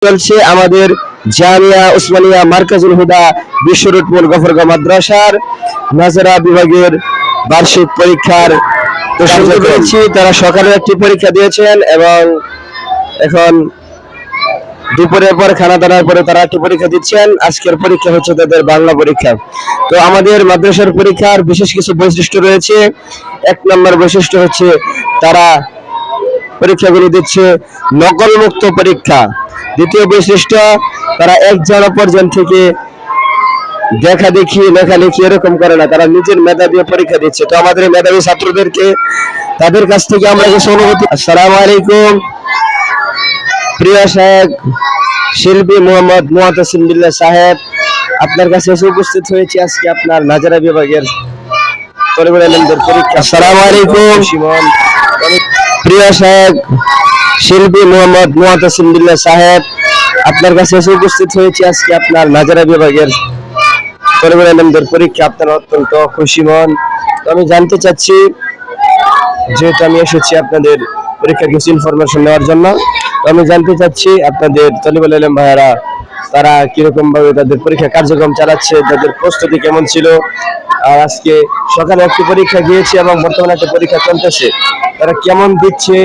চলছে আমাদের জামিয়া উসমানিয়া মার্কাজুল হুদা বিশ্ব রোড মোড় গফরগাঁও মাদ্রাসার নাজারা বিভাগের বার্ষিক পরীক্ষার তো শুরু করেছি। তারা সকালে একটি পরীক্ষা দিয়েছেন এবং এখন দুপুরের পর খানা দানার পরে তারা একটি পরীক্ষা দিচ্ছেন। আজকের পরীক্ষা হচ্ছে তাদের বাংলা পরীক্ষা। তো আমাদের মাদ্রাসার পরীক্ষার বিশেষ কিছু বৈশিষ্ট্য রয়েছে। এক নম্বর বৈশিষ্ট্য হচ্ছে তারা পরীক্ষাগুলি দিচ্ছে নকল মুক্ত পরীক্ষা। দ্বিতীয় বৈশিষ্ট্য, তারা এক জানা পর্যন্ত থেকে দেখা দেখি লেখালেখি এরকম করে না, তারা নিজের মেধা দিয়ে পরীক্ষা দিচ্ছে। তো আমাদের মেধাবী ছাত্রদেরকে তাদের কাছ থেকে আমরা কিছু অনুভূতি। আসসালামু আলাইকুম। প্রিয় সাহেব শিল্পী মোহাম্মদ মুআতাসিম বিল্লাহ সাহেব, আপনার কাছে এসে উপস্থিত হয়েছে আজকে আপনার নাজারা বিভাগের তলিবুল ইলমদের পরীক্ষা। আসসালামু আলাইকুম। প্রিয় সাহেব শিল্পী মোহাম্মদ মুআতাসিম বিল্লাহ সাহেব, আপনার কাছে এসে উপস্থিত হয়েছে আজকে আপনার নাজারা বিভাগের তলিবুল ইলমদের পরীক্ষা। আপনারা অত্যন্ত খুশি মন। তো আমি জানতে চাচ্ছি, যেহেতু আমি এসেছি আপনাদের পরীক্ষা কিছু ইনফরমেশন নেওয়ার জন্য, তো আমি জানতে চাচ্ছি আপনাদের তলিবুল ইলম ভাইয়েরা তারা কিরকম ভাবে তাদের পরীক্ষা কার্যক্রম চালাচ্ছে, তাদের প্রস্তুতি কেমন ছিল। আর আজকে সকালে একটি পরীক্ষা গিয়েছে এবং বর্তমানে একটা পরীক্ষা চলতেছে, তারা কেমন দিচ্ছে,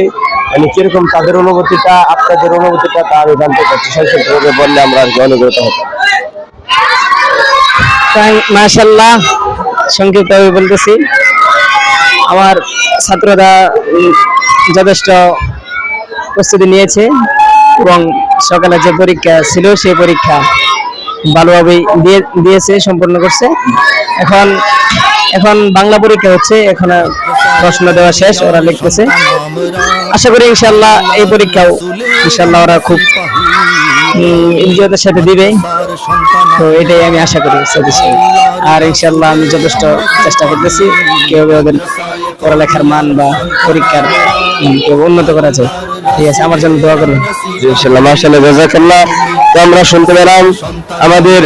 মানে কিরকম তাদের অনুভূতিটা, আপনাদের অনুভূতিটা, তা আমি জানতে চাচ্ছি। সংক্ষিপ্তভাবে বললে আমরা আর কি অনুগত হতাম। মাশাআল্লাহ, সংক্ষিপ্তভাবে বলতেছি, আমার ছাত্ররা যথেষ্ট প্রস্তুতি নিয়েছে এবং সকালে যে পরীক্ষা ছিল সেই পরীক্ষা ভালোভাবে দিয়েছে, সম্পূর্ণ করছে। এখন বাংলা পরীক্ষা হচ্ছে, এখন প্রশ্ন দেওয়া শেষ, ওরা লিখতেছে। আশা করি ইনশাআল্লাহ এই পরীক্ষাও ইনশাআল্লাহ ওরা খুব ইনজয়ের সাথে দিবে। তো এটাই আমি আশা করি। আর ইনশাআল্লাহ আমি যথেষ্ট চেষ্টা করতেছি কিভাবে ওদের পড়ালেখার মান বা পরীক্ষার উন্নত করা যায়। ঠিক আছে, আমার জন্য দোয়া করবেন। ইনশাআল্লাহ। মাশাআল্লাহ, জাযাকাল্লাহ। তো আমরা শুনতে পেলাম আমাদের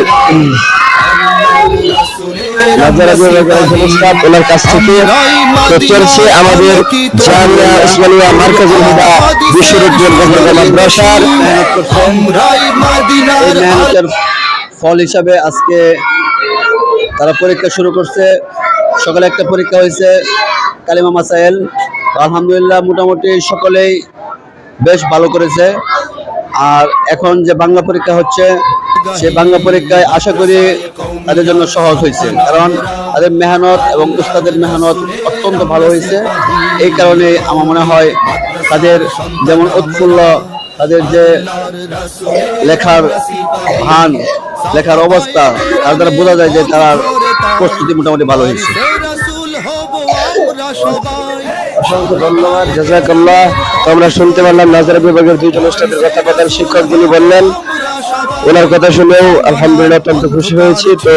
নাজারা বিভাগের উস্তাদ ওনার কাছ থেকে। তো চলছে আমাদের জামিয়া উসমানিয়া মার্কাজুল হুদা বিশ্ব রোড মোড় গফরগাঁও মাদ্রাসার মেহনতের ফল হিসাবে আজকে তারা পরীক্ষা শুরু করছে। সকালে একটা পরীক্ষা হয়েছে কালিমা মাসাইল, আলহামদুলিল্লাহ মোটামুটি সকলেই বেশ ভালো করেছে। আর এখন যে বাংলা পরীক্ষা হচ্ছে, সেই বাংলা পরীক্ষায় আশা করি তাদের জন্য সহজ হয়েছে, কারণ তাদের মেহনত এবং উস্তাদের মেহনত অত্যন্ত ভালো হয়েছে। এই কারণে আমার মনে হয় তাদের যেমন উৎফুল্ল, তাদের যে লেখার ভান, লেখার অবস্থা, তার দ্বারা বোঝা যায় যে তার প্রস্তুতি মোটামুটি ভালো হয়েছে। অসংখ্য ধন্যবাদ, জাযাকাল্লাহ। তো আমরা শুনতে পারলাম নাজারা বিভাগের দুইজন উস্তাদের কথা। প্রধান শিক্ষক যিনি বললেন, ওনার কথা শুনেও আলহামদুলিল্লাহ অত্যন্ত খুশি হয়েছি। তো